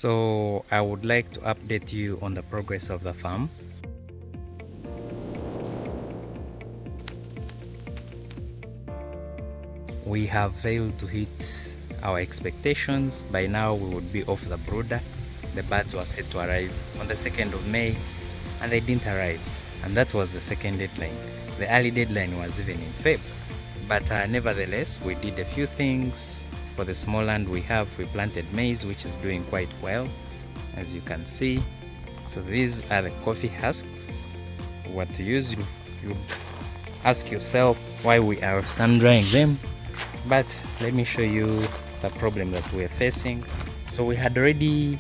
So I would like to update you on the progress of the farm. We have failed to hit our expectations. By now we would be off the brooder. The birds were set to arrive on the 2nd of May and they didn't arrive, and that was the second deadline. The early deadline was even in Feb. But nevertheless, we did a few things. For the small land we have, we planted maize, which is doing quite well, as you can see. So these are the coffee husks. What to use, you ask yourself why we are sun drying them. But let me show you the problem that we're facing. So we had already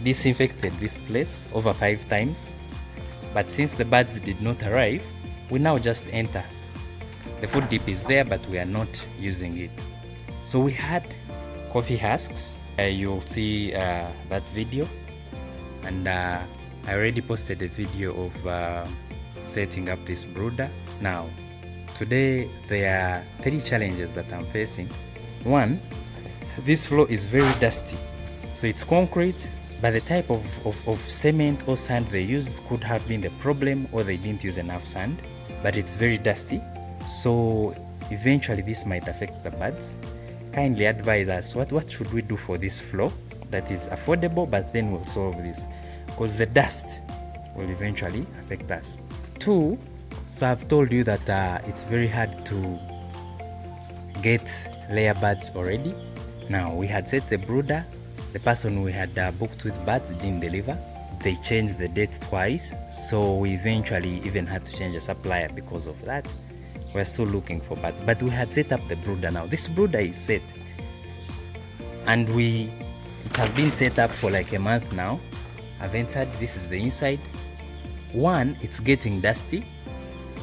disinfected this place over 5 times, but since the birds did not arrive, we now just enter. The food dip is there, but we are not using it. So we had coffee husks. You'll see that video, and I already posted a video of setting up this brooder. Now today there are 3 challenges that I'm facing. One, this floor is very dusty. So it's concrete, but the type of cement or sand they used could have been the problem, or they didn't use enough sand, but it's very dusty. So eventually this might affect the birds. Kindly advise us what should we do for this floor that is affordable, but then we'll solve this, because the dust will eventually affect us. 2, so I've told you that it's very hard to get layer birds already. Now we had set the brooder. The person we had booked with birds didn't deliver. They changed the date twice, so we eventually even had to change a supplier because of that. We're still looking for birds, but we had set up the brooder. Now this brooder is set, and it has been set up for like a month now. I've entered. This is the inside. 1, it's getting dusty.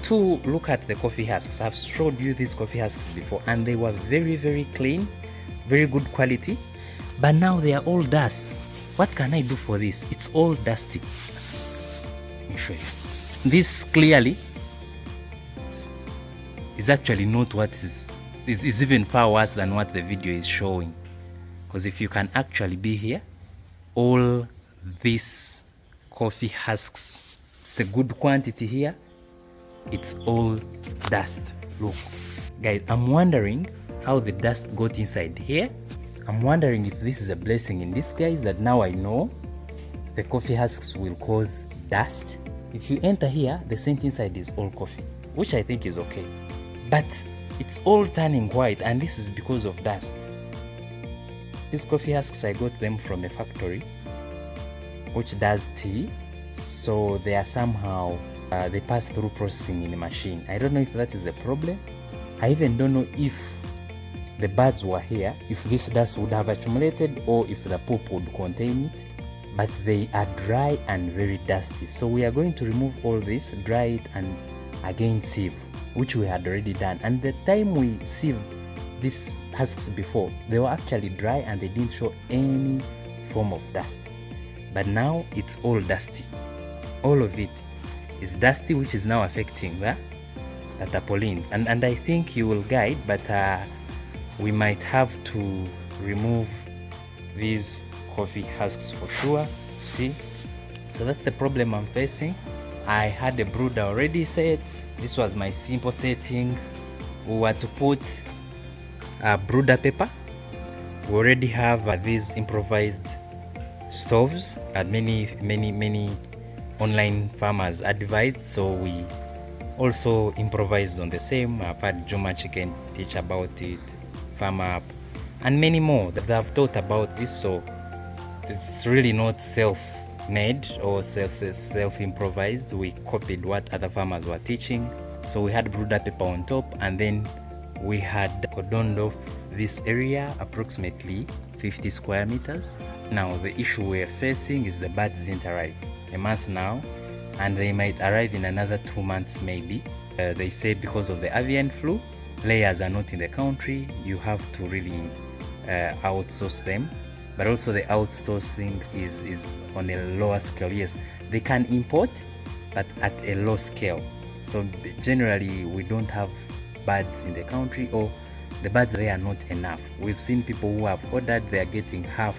2, look at the coffee husks. I've showed you these coffee husks before, and they were very, very clean, very good quality, but now they are all dust. What can I do for this? It's all dusty. Let me show you. This clearly is actually not what is even far worse than what the video is showing, because if you can actually be here, all these coffee husks, it's a good quantity here, it's all dust. Look guys, I'm wondering how the dust got inside here. I'm wondering if this is a blessing in disguise, that now I know the coffee husks will cause dust. If you enter here, the scent inside is all coffee, which I think is okay, but it's all turning white, and this is because of dust. These coffee husks, I got them from a factory which does tea, so they are somehow they pass through processing in a machine. I don't know if that is the problem. I even don't know if the birds were here, if this dust would have accumulated, or if the poop would contain it, but they are dry and very dusty. So we are going to remove all this, dry it, and again sieve, which we had already done. And the time we sieved these husks before, they were actually dry and they didn't show any form of dust, but now it's all dusty. All of it is dusty, which is now affecting the tarpaulins, and I think you will guide, but we might have to remove these coffee husks for sure. See, so that's the problem I'm facing. I had a brooder already set. This was my simple setting. We were to put brooder paper. We already have these improvised stoves that many online farmers advised, so we also improvised on the same. I've had Juma Chicken teach about it, Farm Up, and many more that have thought about this. So it's really not self-made or self-improvised. We copied what other farmers were teaching. So we had brooder paper on top, and then we had cordoned off this area, approximately 50 square meters. Now the issue we're facing is the birds didn't arrive. A month now, and they might arrive in another 2 months maybe. They say because of the avian flu, layers are not in the country. You have to really outsource them, but also the outsourcing is on a lower scale. Yes, they can import, but at a low scale. So generally we don't have birds in the country, or the birds there are not enough. We've seen people who have ordered, they are getting half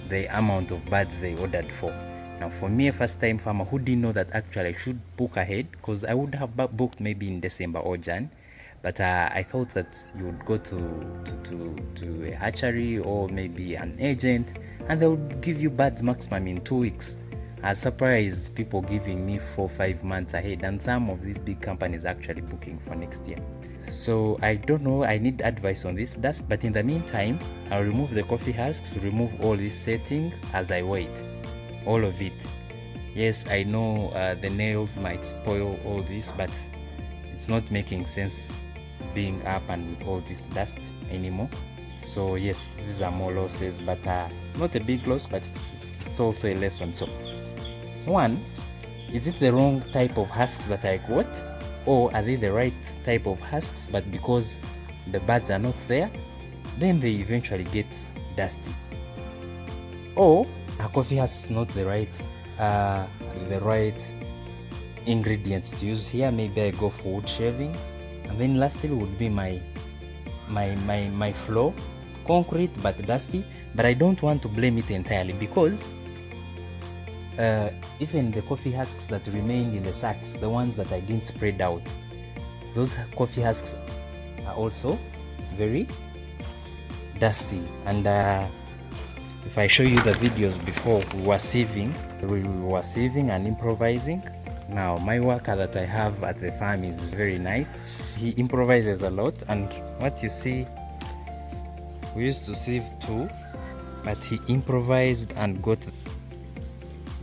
the amount of birds they ordered for. Now for me, a first time farmer who didn't know that actually I should book ahead, because I would have booked maybe in December or Jan, but I thought that you would go to a hatchery or maybe an agent, and they would give you birds maximum in 2 weeks. I was surprised people giving me 4-5 months ahead, and some of these big companies actually booking for next year. So I don't know, I need advice on this dust, but in the meantime, I'll remove the coffee husks, remove all this setting as I wait, all of it. Yes, I know the nails might spoil all this, but it's not making sense being up and with all this dust anymore. So yes, these are more losses, but it's not a big loss, but it's also a lesson. So one, is it the wrong type of husks that I got, or are they the right type of husks, but because the birds are not there, then they eventually get dusty? Or a coffee husk is not the right ingredients to use here. Maybe I go for wood shavings, and then lastly would be my floor, concrete but dusty. But I don't want to blame it entirely, because even the coffee husks that remained in the sacks, the ones that I didn't spread out, those coffee husks are also very dusty. And if I show you the videos before, we were sieving and improvising. Now my worker that I have at the farm is very nice. He improvises a lot, and what you see, we used to sieve too, but he improvised and got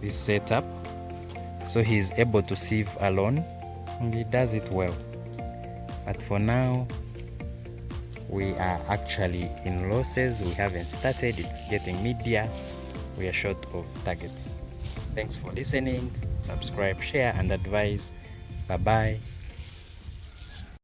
this setup, so he's able to sieve alone, and he does it well. But for now, we are actually in losses. We haven't started, it's getting mid-year, we are short of targets. Thanks for listening. Subscribe, share and advise. Bye bye.